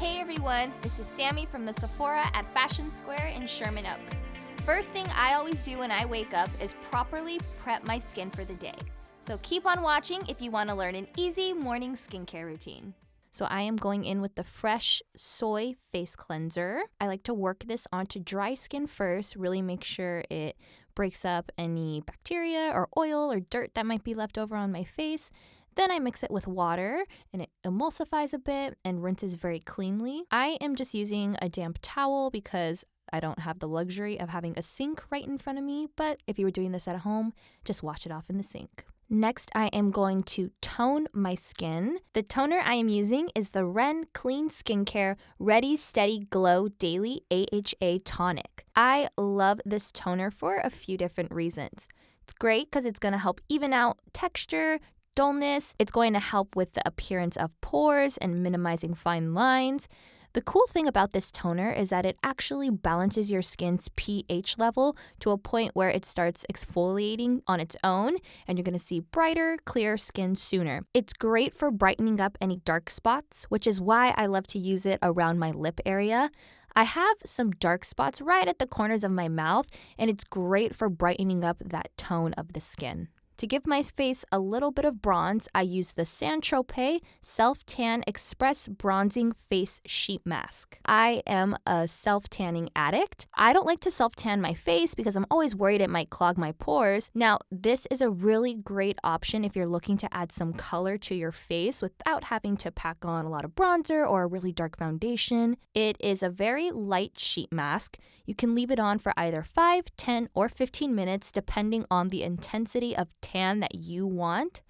Hey everyone, this is Sami from the Sephora at Fashion Square in Sherman Oaks. First thing I always do when I wake up is properly prep my skin for the day. So keep on watching if you want to learn an easy morning skincare routine. So I am going in with the Fresh Soy Face Cleanser. I like to work this onto dry skin first, really make sure it breaks up any bacteria or oil or dirt that might be left over on my face. Then I mix it with water and it emulsifies a bit and rinses very cleanly. I am just using a damp towel because I don't have the luxury of having a sink right in front of me, but if you were doing this at home, just wash it off in the sink. Next, I am going to tone my skin. The toner I am using is the Ren Clean Skincare Ready Steady Glow Daily AHA Tonic. I love this toner for a few different reasons. It's great because it's going to help even out texture, dullness. It's going to help with the appearance of pores and minimizing fine lines. The cool thing about this toner is that it actually balances your skin's pH level to a point where it starts exfoliating on its own, and you're going to see brighter, clear skin sooner. It's great for brightening up any dark spots, which is why I love to use it around my lip area. I have some dark spots right at the corners of my mouth, and it's great for brightening up that tone of the skin. To give my face a little bit of bronze, I use the Saint-Tropez Self-Tan Express Bronzing Face Sheet Mask. I am a self-tanning addict. I don't like to self-tan my face because I'm always worried it might clog my pores. Now, this is a really great option if you're looking to add some color to your face without having to pack on a lot of bronzer or a really dark foundation. It is a very light sheet mask. You can leave it on for either 5, 10, or 15 minutes depending on the intensity of tan that you want.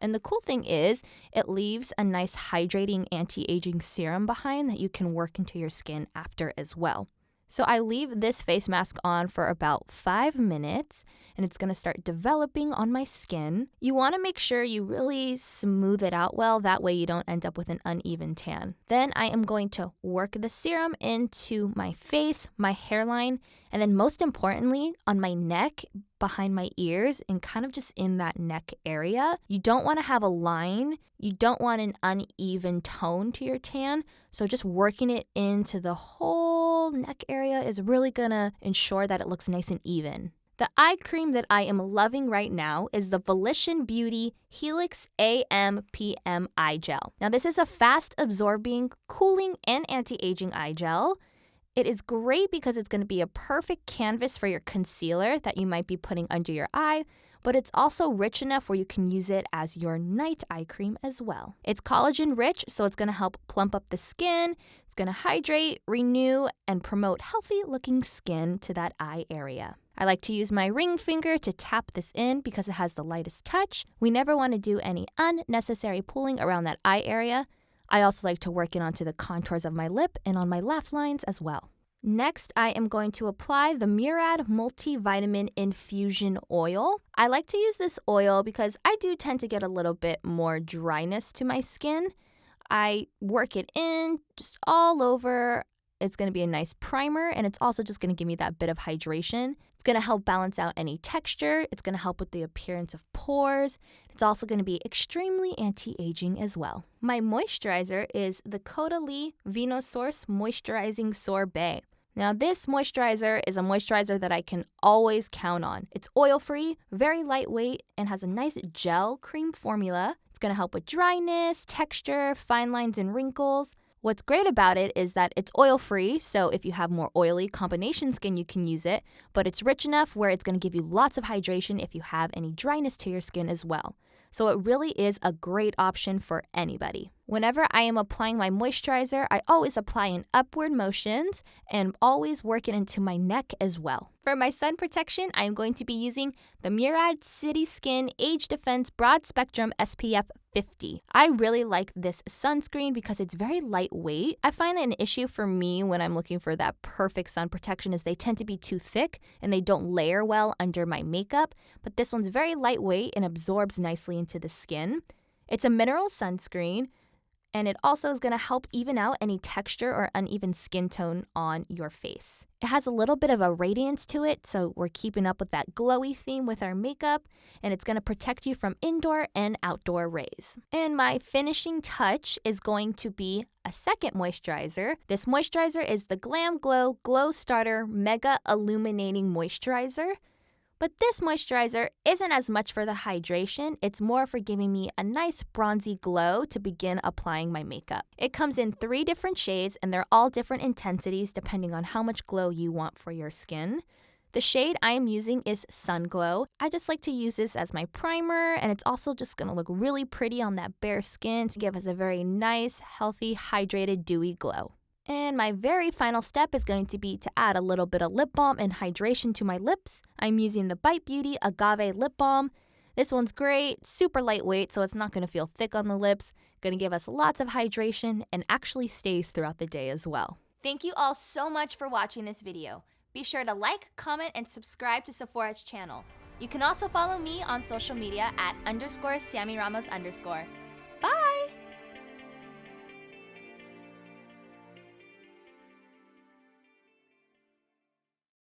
And the cool thing is it leaves a nice hydrating anti-aging serum behind that you can work into your skin after as well. So I leave this face mask on for about 5 minutes and it's going to start developing on my skin. You want to make sure you really smooth it out well, that way you don't end up with an uneven tan. Then I am going to work the serum into my face, my hairline, and then most importantly on my neck, behind my ears, and kind of just in that neck area. You don't want to have a line. You don't want an uneven tone to your tan. So just working it into the whole neck area is really going to ensure that it looks nice and even. The eye cream that I am loving right now is the Volition Beauty HELIX AM/PM Eye Gel. Now this is a fast absorbing, cooling, and anti-aging eye gel. It is great because it's going to be a perfect canvas for your concealer that you might be putting under your eye, but it's also rich enough where you can use it as your night eye cream as well. It's collagen rich, so it's going to help plump up the skin. It's going to hydrate, renew, and promote healthy looking skin to that eye area. I like to use my ring finger to tap this in because it has the lightest touch. We never want to do any unnecessary pulling around that eye area. I also like to work it onto the contours of my lip and on my laugh lines as well. Next, I am going to apply the Murad Multivitamin Infusion Oil. I like to use this oil because I do tend to get a little bit more dryness to my skin. I work it in just all over. It's going to be a nice primer, and it's also just going to give me that bit of hydration. It's going to help balance out any texture. It's going to help with the appearance of pores. It's also going to be extremely anti-aging as well. My moisturizer is the Caudalie VINOSOURCE Moisturizing Sorbet. Now this moisturizer is a moisturizer that I can always count on. It's oil-free, very lightweight, and has a nice gel cream formula. It's going to help with dryness, texture, fine lines, and wrinkles. What's great about it is that it's oil-free, so if you have more oily combination skin, you can use it, but it's rich enough where it's going to give you lots of hydration if you have any dryness to your skin as well. So it really is a great option for anybody. Whenever I am applying my moisturizer, I always apply in upward motions and always work it into my neck as well. For my sun protection, I am going to be using the Murad City Skin Age Defense Broad Spectrum SPF 50. I really like this sunscreen because it's very lightweight. I find that an issue for me when I'm looking for that perfect sun protection is they tend to be too thick and they don't layer well under my makeup, but this one's very lightweight and absorbs nicely into the skin. It's a mineral sunscreen. And it also is going to help even out any texture or uneven skin tone on your face. It has a little bit of a radiance to it, so we're keeping up with that glowy theme with our makeup, and it's going to protect you from indoor and outdoor rays. And my finishing touch is going to be a second moisturizer. This moisturizer is the GLAMGLOW Glow Starter Mega Illuminating Moisturizer. But this moisturizer isn't as much for the hydration, it's more for giving me a nice bronzy glow to begin applying my makeup. It comes in 3 different shades and they're all different intensities depending on how much glow you want for your skin. The shade I am using is Sun Glow. I just like to use this as my primer, and it's also just going to look really pretty on that bare skin to give us a very nice, healthy, hydrated, dewy glow. And my very final step is going to be to add a little bit of lip balm and hydration to my lips. I'm using the Bite Beauty Agave Lip Balm. This one's great, super lightweight, so it's not going to feel thick on the lips. Going to give us lots of hydration and actually stays throughout the day as well. Thank you all so much for watching this video. Be sure to like, comment, and subscribe to Sephora's channel. You can also follow me on social media at _Sami Ramos_. Bye!